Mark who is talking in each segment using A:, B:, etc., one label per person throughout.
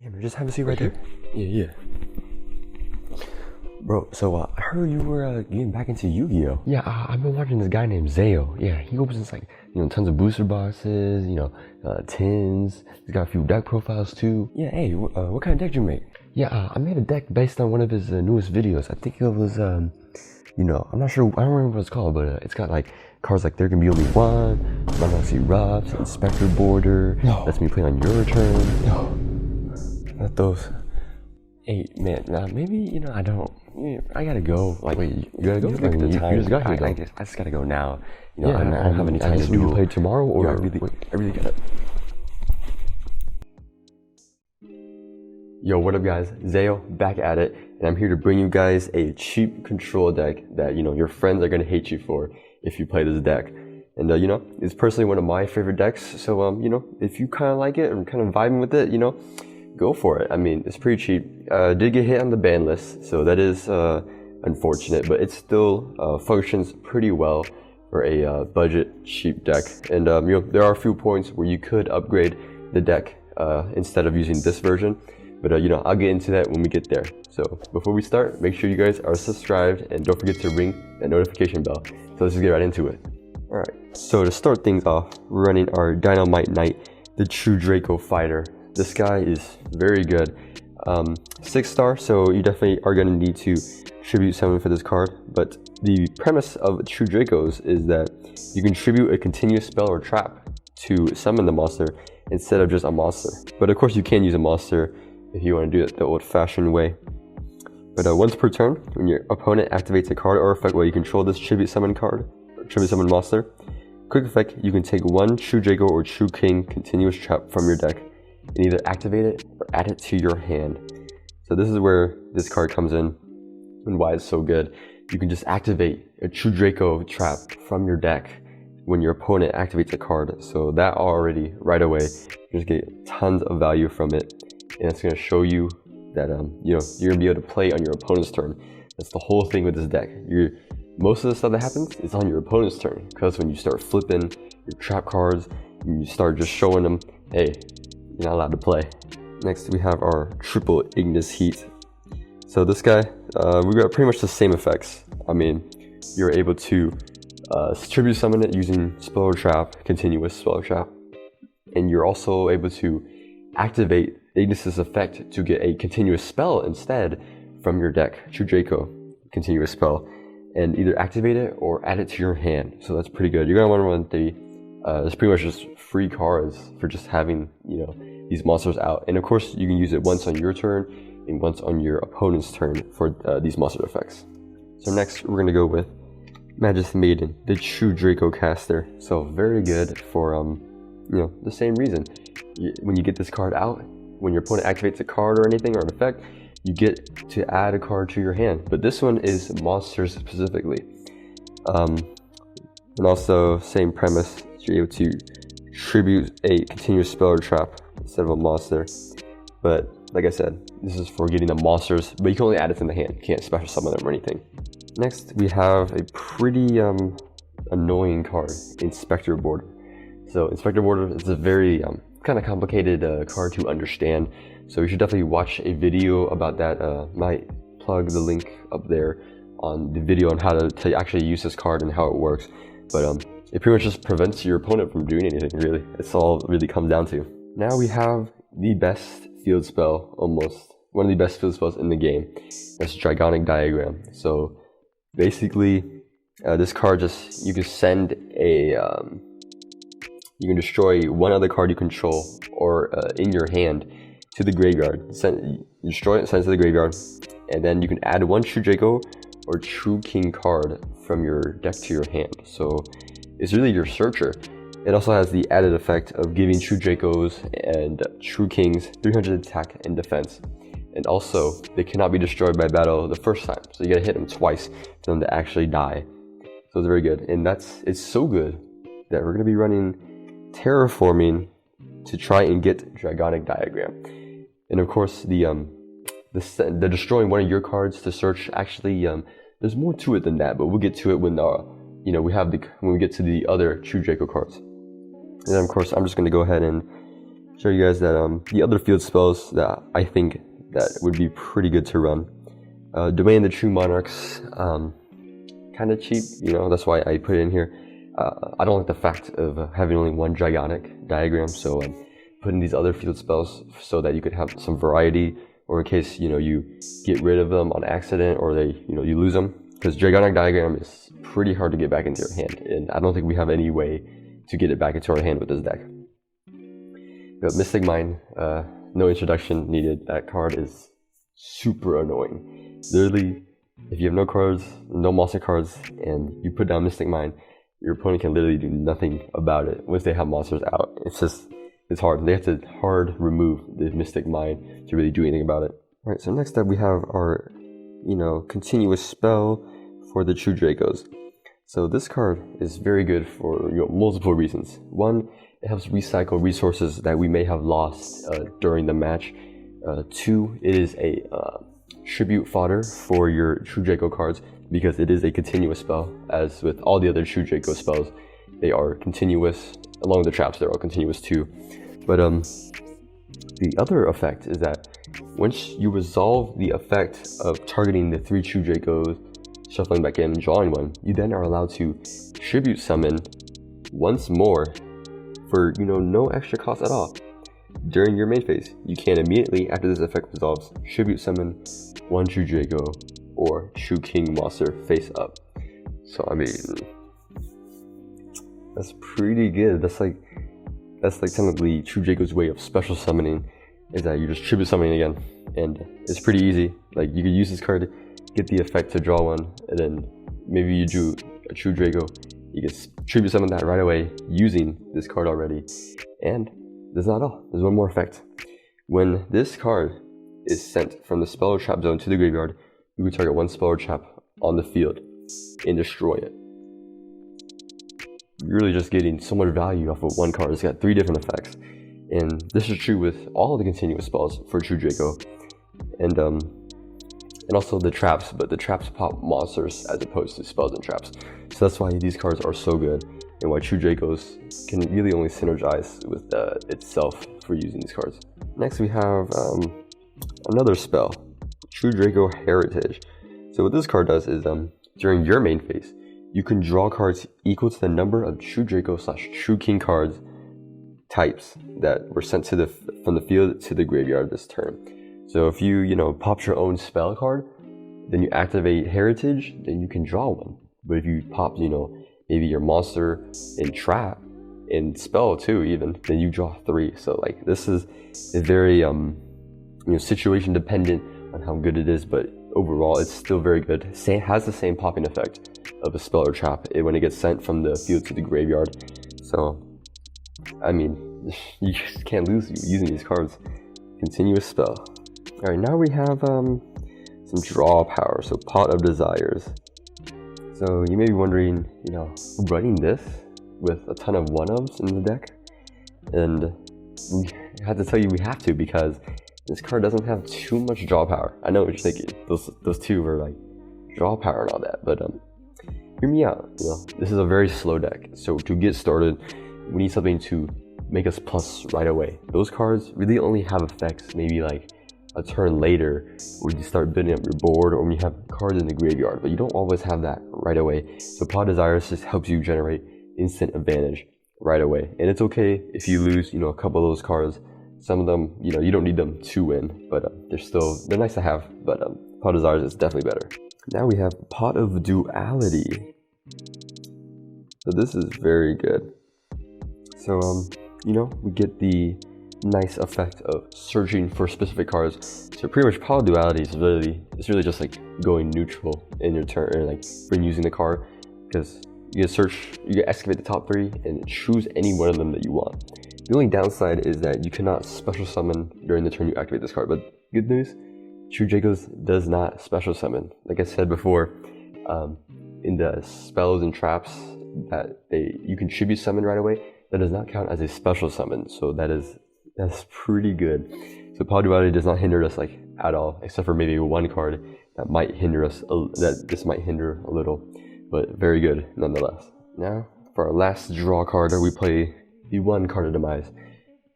A: Yeah, man, just have a seat right there.
B: Yeah.
A: Bro, so I heard you were getting back into Yu-Gi-Oh.
B: Yeah, I've been watching this guy named YuGiOh. Yeah, he opens like, tons of booster boxes, tins. He's got a few deck profiles too.
A: Yeah, hey, what kind of deck did you make?
B: Yeah, I made a deck based on one of his newest videos. I think it was, I'm not sure, I don't remember what it's called, but it's got like cards like There Can Be Only One, Monoxy Robs, Inspector Border, lets me play on your turn.
A: No, not those. Hey, man, maybe, I don't. I gotta go. Like,
B: wait, you gotta go?
A: You just got here,
B: I
A: just gotta go now. I
B: don't
A: have any time to do.
B: You play tomorrow, or
A: I really gotta. Yo, what up, guys? YuGiOh back at it, and I'm here to bring you guys a cheap control deck that your friends are gonna hate you for if you play this deck. And it's personally one of my favorite decks. So if you kind of like it and kind of vibing with it, go for it. I mean, it's pretty cheap. Did get hit on the ban list, so that is unfortunate, but it still functions pretty well for a budget cheap deck. And there are a few points where you could upgrade the deck instead of using this version, but I'll get into that when we get there. So before we start, make sure you guys are subscribed and don't forget to ring that notification bell. So let's just get right into it. All right. So to start things off, we're running our Dynamite Knight, the True Draco fighter. This guy is very good. 6-star, so you definitely are going to need to tribute summon for this card. But the premise of True Dracos is that you can tribute a continuous spell or trap to summon the monster instead of just a monster. But of course you can use a monster if you want to do it the old-fashioned way. But once per turn, when your opponent activates a card or effect while you control this tribute summon card, or tribute summon monster, quick effect, you can take one True Draco or True King continuous trap from your deck and either activate it or add it to your hand. So this is where this card comes in and why it's so good. You can just activate a True Draco trap from your deck when your opponent activates a card. So that already, right away, you just get tons of value from it. And it's going to show you that you're going to be able to play on your opponent's turn. That's the whole thing with this deck. Most of the stuff that happens is on your opponent's turn. Because when you start flipping your trap cards, and you start just showing them, hey, you're not allowed to play. Next we have our triple Ignis Heat. So this guy, we got pretty much the same effects. I mean, you're able to tribute summon it using spell or trap, continuous spell or trap. And you're also able to activate Ignis's effect to get a continuous spell instead from your deck, True Draco, continuous spell, and either activate it or add it to your hand. So that's pretty good. You're gonna want to run 3. It's pretty much just free cards for just having, these monsters out. And of course, you can use it once on your turn and once on your opponent's turn for these monster effects. So next, we're gonna go with Magus Maiden, the True Draco caster. So very good for, the same reason. When you get this card out, when your opponent activates a card or anything or an effect, you get to add a card to your hand. But this one is monsters specifically. And also, same premise. You're able to tribute a continuous spell or trap instead of a monster. But like I said, this is for getting the monsters, but you can only add it to the hand. You can't special summon them or anything. Next, we have a pretty annoying card, Inspector Border. So Inspector Border is a very kind of complicated card to understand. So you should definitely watch a video about that. Might plug the link up there on the video on how to actually use this card and how it works. But it pretty much just prevents your opponent from doing anything, really. It's all it really comes down to. Now we have the best field spell, almost. One of the best field spells in the game. That's Dragonic Diagram. So basically, this card you can send a, you can destroy one other card you control or in your hand to the graveyard. You destroy it, send it to the graveyard, and then you can add one True Draco or True King card from your deck to your hand. So it's really your searcher. It also has the added effect of giving True Dracos and True Kings 300 attack and defense. And also, they cannot be destroyed by battle the first time. So you gotta hit them twice for them to actually die. So it's very good. And it's so good that we're gonna be running Terraforming to try and get Dragonic Diagram. And of course, the destroying one of your cards to search, actually, there's more to it than that, but we'll get to it when when we get to the other True Draco cards. And then of course, I'm just going to go ahead and show you guys that the other field spells that I think that would be pretty good to run. Domain the True Monarchs, kind of cheap, you know, that's why I put it in here. I don't like the fact of having only one Dragonic diagram, so putting these other field spells so that you could have some variety, or in case, you know, you get rid of them on accident or they, you know, you lose them. Because Dragonic diagram is pretty hard to get back into your hand, and I don't think we have any way to get it back into our hand with this deck. But Mystic Mine, no introduction needed. That card is super annoying. Literally, if you have no cards, no monster cards, and you put down Mystic Mine, your opponent can literally do nothing about it once they have monsters out. It's hard. They have to hard remove the Mystic Mine to really do anything about it. Alright, so next up we have our, you know, continuous spell for the True Dracos. So this card is very good for, you know, multiple reasons. One, it helps recycle resources that we may have lost during the match. Two, it is a tribute fodder for your True Draco cards because it is a continuous spell. As with all the other True Draco spells, they are continuous. Along with the traps, they're all continuous too. But the other effect is that once you resolve the effect of targeting the 3 True Dracos, shuffling back in and drawing one, you then are allowed to tribute summon once more for, you know, no extra cost at all. During your main phase, you can immediately, after this effect resolves, tribute summon 1 True Draco or True King monster face up. So I mean, that's pretty good. That's like technically True Draco's way of special summoning, is that you're just tribute summoning again, and it's pretty easy. Like, you could use this card, get the effect to draw one, and then maybe you drew a True Draco, you can tribute summon that right away using this card already. And that's not all. There's one more effect. When this card is sent from the spell or trap zone to the graveyard, you can target 1 spell or trap on the field and destroy it. You're really just getting so much value off of one card. It's got 3 different effects, and this is true with all of the continuous spells for True Draco, and also the traps. But the traps pop monsters as opposed to spells and traps, so that's why these cards are so good, and why True Dracos can really only synergize with itself for using these cards. Next we have another spell, True Draco Heritage. So what this card does is during your main phase, you can draw cards equal to the number of True Draco / True King cards types that were sent to from the field to the graveyard this turn. So if you, you know, pop your own spell card, then you activate Heritage, then you can draw one. But if you pop, you know, maybe your monster in trap, in spell too even, then you draw 3. So like, this is very you know, situation dependent on how good it is, but overall it's still very good. Has the same popping effect of a spell or trap when it gets sent from the field to the graveyard. So I mean, you just can't lose using these cards. Continuous spell. Alright, now we have some draw power, so Pot of Desires. So you may be wondering, you know, running this with a ton of 1-ofs in the deck, and we have to tell you we have to, because this card doesn't have too much draw power. I know what you're thinking, those 2 are like draw power and all that, but hear me out. You know, this is a very slow deck, so to get started, we need something to make us plus right away. Those cards really only have effects maybe like a turn later, when you start building up your board, or when you have cards in the graveyard, but you don't always have that right away. So Pot of Desires just helps you generate instant advantage right away, and it's okay if you lose, you know, a couple of those cards. Some of them, you know, you don't need them to win, but they're nice to have. But Pot of Desires is definitely better. Now we have Pot of Duality. So this is very good. So you know, we get the nice effect of searching for specific cards. So pretty much Pot of Duality is really just like going neutral in your turn, or like when using the card, because you can excavate the top 3 and choose any one of them that you want. The only downside is that you cannot special summon during the turn you activate this card, but good news, True Dracos does not special summon. Like I said before, in the spells and traps that you can tribute summon right away, that does not count as a special summon, so that's pretty good. So Pot of Duality does not hinder us like at all, except for maybe one card that might hinder us, that this might hinder a little, but very good nonetheless. Now for our last draw card, we play the 1 card of Demise.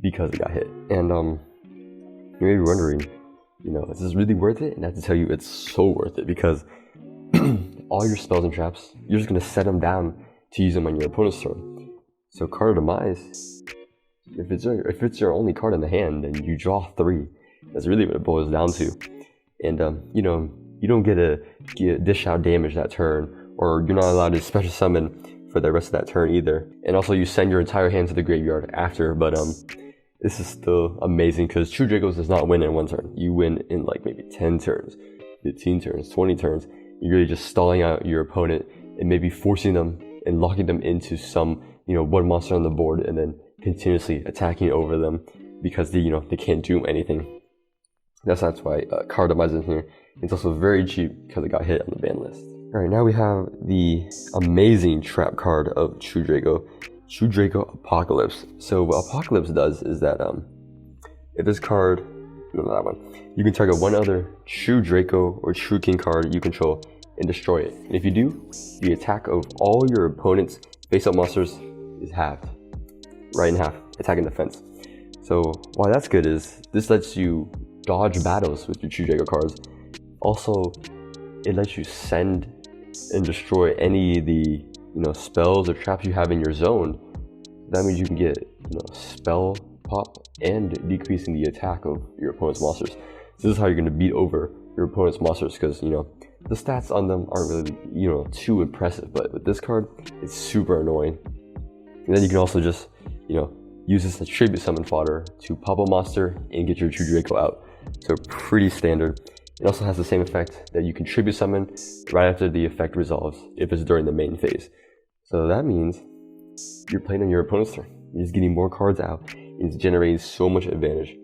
A: because it got hit. And you may be wondering, is this really worth it? And I have to tell you, it's so worth it, because all your spells and traps, you're just gonna set them down to use them on your opponent's turn. So card of demise, if it's your only card in the hand, then you draw 3. That's really what it boils down to. And you don't get to dish out damage that turn, or you're not allowed to special summon for the rest of that turn either. And also you send your entire hand to the graveyard after. But this is still amazing, because True Draco does not win in 1 turn. You win in like maybe 10 turns, 15 turns, 20 turns. You're really just stalling out your opponent and maybe forcing them and locking them into some, one monster on the board, and then continuously attacking over them because they can't do anything. That's why card demise in here. It's also very cheap because it got hit on the ban list. Alright, now we have the amazing trap card of True Draco. True Draco Apocalypse. So what Apocalypse does is that if this card, no, that one, you can target one other True Draco or True King card you control and destroy it. And if you do, the attack of all your opponent's face-up monsters is halved, right in half, attack and defense. So why that's good is this lets you dodge battles with your True Draco cards. Also, it lets you send and destroy any of the spells or traps you have in your zone. That means you can get spell pop and decreasing the attack of your opponent's monsters. So this is how you're going to beat over your opponent's monsters, because the stats on them aren't really too impressive, but with this card it's super annoying. And then you can also just use this as tribute summon fodder to pop a monster and get your True Draco out. So pretty standard. It also has the same effect that you can tribute summon right after the effect resolves if it's during the main phase. So that means you're playing on your opponent's turn. You're just getting more cards out, and it's generating so much advantage.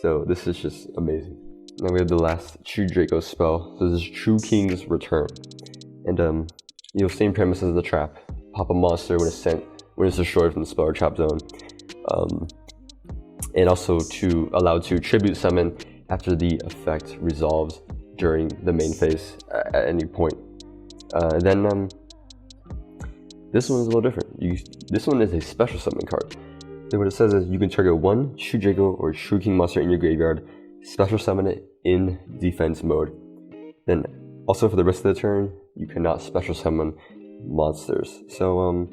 A: So this is just amazing. Now we have the last True Draco spell. So this is True King's Return. And same premise as the trap. Pop a monster when it's destroyed from the spell or trap zone. And also to allow to tribute summon after the effect resolves during the main phase at any point. Then this one is a little different. This one is a special summon card. So what it says is you can target one True Draco or True King monster in your graveyard, special summon it in defense mode. Then also for the rest of the turn, you cannot special summon monsters. So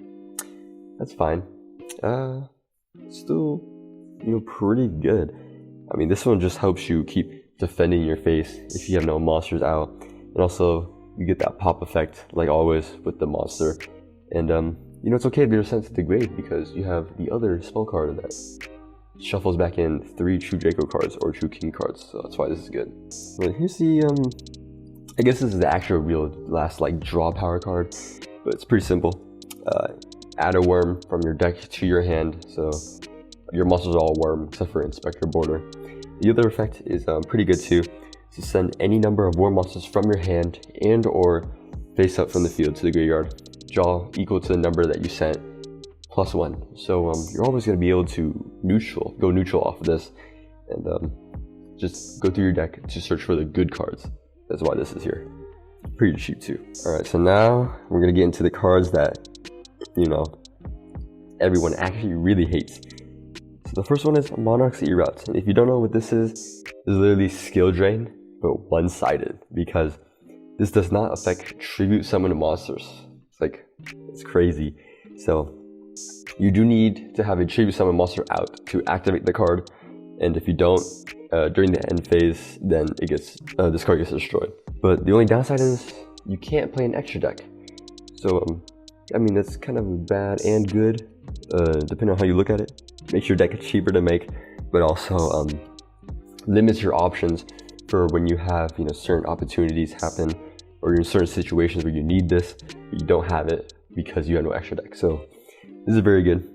A: that's fine. Still pretty good. I mean, this one just helps you keep defending your face if you have no monsters out. And also, you get that pop effect, like always, with the monster. And, it's okay if you're sent to the grave, because you have the other spell card that shuffles back in 3 True Draco cards or True King cards. So that's why this is good. Well, here's the, I guess this is the actual real last, draw power card. But it's pretty simple. Add a worm from your deck to your hand. So your monsters are all worm, except for Inspector Border. The other effect is pretty good too. To send any number of worm monsters from your hand and or face up from the field to the graveyard. Draw equal to the number that you sent plus 1. So you're always going to be able to go neutral off of this, and just go through your deck to search for the good cards. That's why this is here. Pretty cheap too. Alright, so now we're going to get into the cards that everyone actually really hates. So the first one is Monarch's Erupt. And if you don't know what this is literally skill drain, but one-sided, because this does not affect tribute summon monsters. It's crazy. So you do need to have a tribute summon monster out to activate the card, and if you don't during the end phase, then this card gets destroyed. But the only downside is you can't play an extra deck. So I mean, that's kind of bad and good, depending on how you look at it. Makes your deck cheaper to make, but also limits your options for when you have certain opportunities happen, or you're in certain situations where you need this, but you don't have it because you have no extra deck. So this is very good.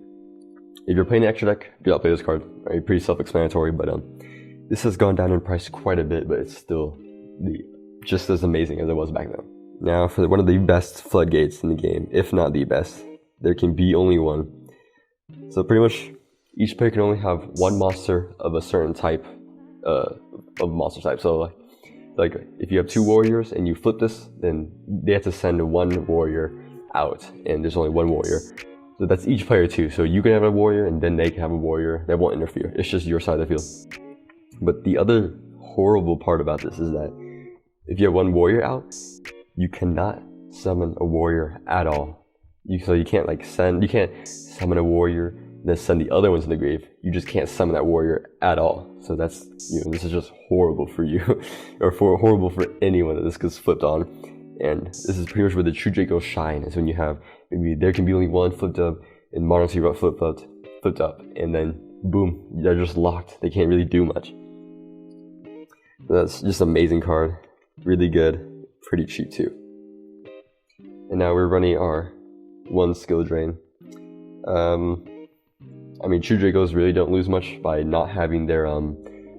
A: If you're playing an extra deck, do not play this card. Right? Pretty self-explanatory, but this has gone down in price quite a bit, but it's still just as amazing as it was back then. Now for one of the best floodgates in the game, if not the best, there can be only one. So pretty much each player can only have one monster of a certain type of monster type. So like if you have 2 warriors and you flip this, then they have to send 1 warrior out, and there's only 1 warrior. So that's each player too. So you can have a warrior and then they can have a warrior. That won't interfere. It's just your side of the field. But the other horrible part about this is that if you have one warrior out, you cannot summon a warrior at all. So you can't like you can't summon a warrior, then send the other ones in the grave. You just can't summon that warrior at all. So that's, this is just horrible for you, or horrible for anyone that this gets flipped on. And this is pretty much where the True Draco shine, is when you have, maybe there can be only one flipped up, and Monarchs flipped up, and then boom, they're just locked. They can't really do much. So that's just an amazing card. Really good, pretty cheap too. And now we're running our one skill drain. I mean, True Dracos really don't lose much by not having their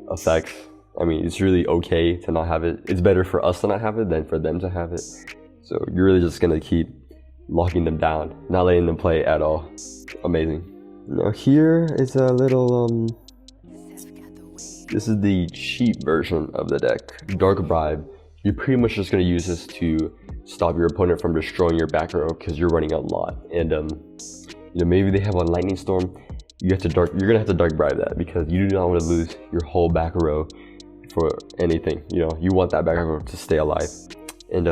A: effects. I mean, it's really okay to not have it. It's better for us to not have it than for them to have it. So you're really just gonna keep locking them down, not letting them play at all. Amazing. Now here is a little this is the cheap version of the deck, Dark Bribe. You're pretty much just gonna use this to stop your opponent from destroying your back row because you're running a lot. And maybe they have a Lightning Storm. You're gonna have to Dark Bribe that, because you do not want to lose your whole back row for anything. You want that back row to stay alive. And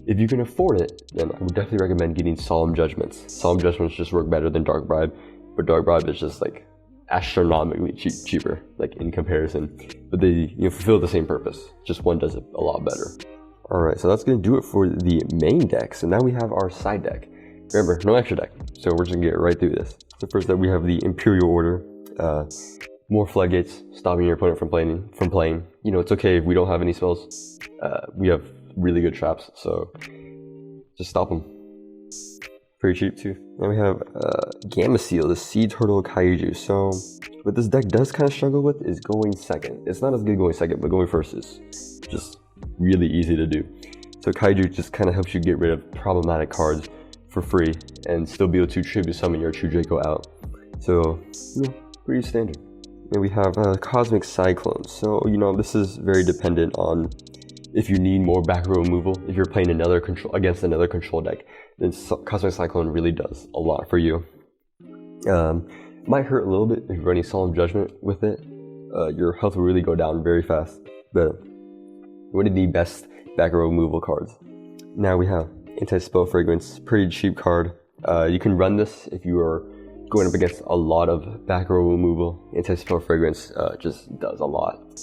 A: if you can afford it, then I would definitely recommend getting Solemn Judgments. Solemn Judgments just work better than Dark Bribe, but Dark Bribe is just like astronomically cheaper, like in comparison. But they fulfill the same purpose. Just one does it a lot better. All right, so that's gonna do it for the main deck. So now we have our side deck. Remember, no extra deck. So we're just gonna get right through this. So first up, we have the Imperial Order. More floodgates, stopping your opponent from playing. It's okay if we don't have any spells. We have really good traps, so just stop them. Pretty cheap too. Then we have Gamma Seal, the Sea Turtle Kaiju. So what this deck does kind of struggle with is going second. It's not as good going second, but going first is just really easy to do. So Kaiju just kind of helps you get rid of problematic cards for free and still be able to tribute summon your True Draco out. So, pretty standard. And we have Cosmic Cyclone. So, this is very dependent on if you need more back row removal. If you're playing against another control deck, then Cosmic Cyclone really does a lot for you. Might hurt a little bit if you're running Solemn Judgment with it. Your health will really go down very fast. But one of the best back row removal cards. Now we have Anti-Spell Fragrance, pretty cheap card. You can run this if you are going up against a lot of back row removal. Anti-Spell Fragrance just does a lot.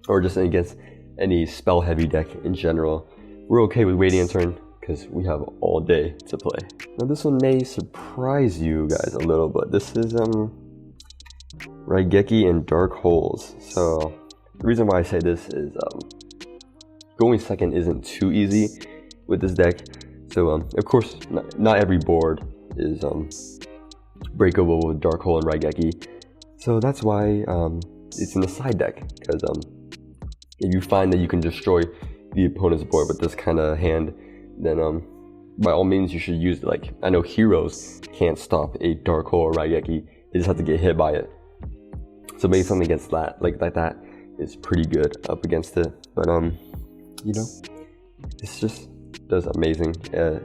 A: Or just against any spell heavy deck in general. We're okay with waiting a turn because we have all day to play. Now this one may surprise you guys a little, but this is Raigeki and Dark Holes. So the reason why I say this is going second isn't too easy with this deck. So of course not every board is breakable with Dark Hole and Raigeki. So that's why it's in the side deck, because if you find that you can destroy the opponent's board with this kind of hand, then by all means you should use it. Like, I know heroes can't stop a Dark Hole or Raigeki, they just have to get hit by it. So maybe something against that, like that is pretty good up against it. But it's just does amazing.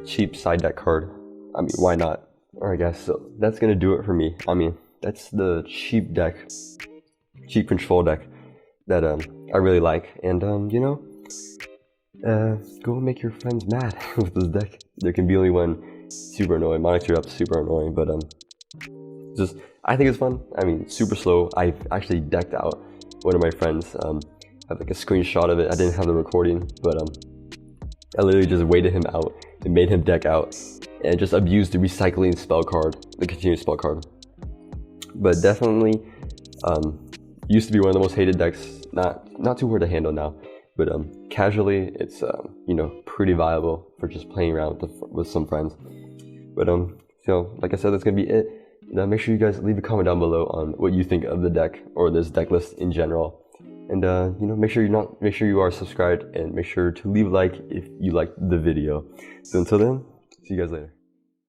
A: Cheap side deck card. I mean, why not? Alright guys, so that's gonna do it for me. I mean, that's the cheap control deck that I really like. And go make your friends mad with this deck. There can be only one super annoying. Monarchs are up super annoying, but I think it's fun. I mean, super slow. I've actually decked out one of my friends. I have like a screenshot of it. I didn't have the recording, but I literally just waited him out and made him deck out and just abused the recycling spell card, the continuous spell card. But definitely used to be one of the most hated decks. Not too hard to handle now, but casually it's pretty viable for just playing around with some friends. But so like I said, that's gonna be it. Now make sure you guys leave a comment down below on what you think of the deck or this deck list in general. And make sure you are subscribed, and make sure to leave a like if you liked the video. So until then, see you guys later.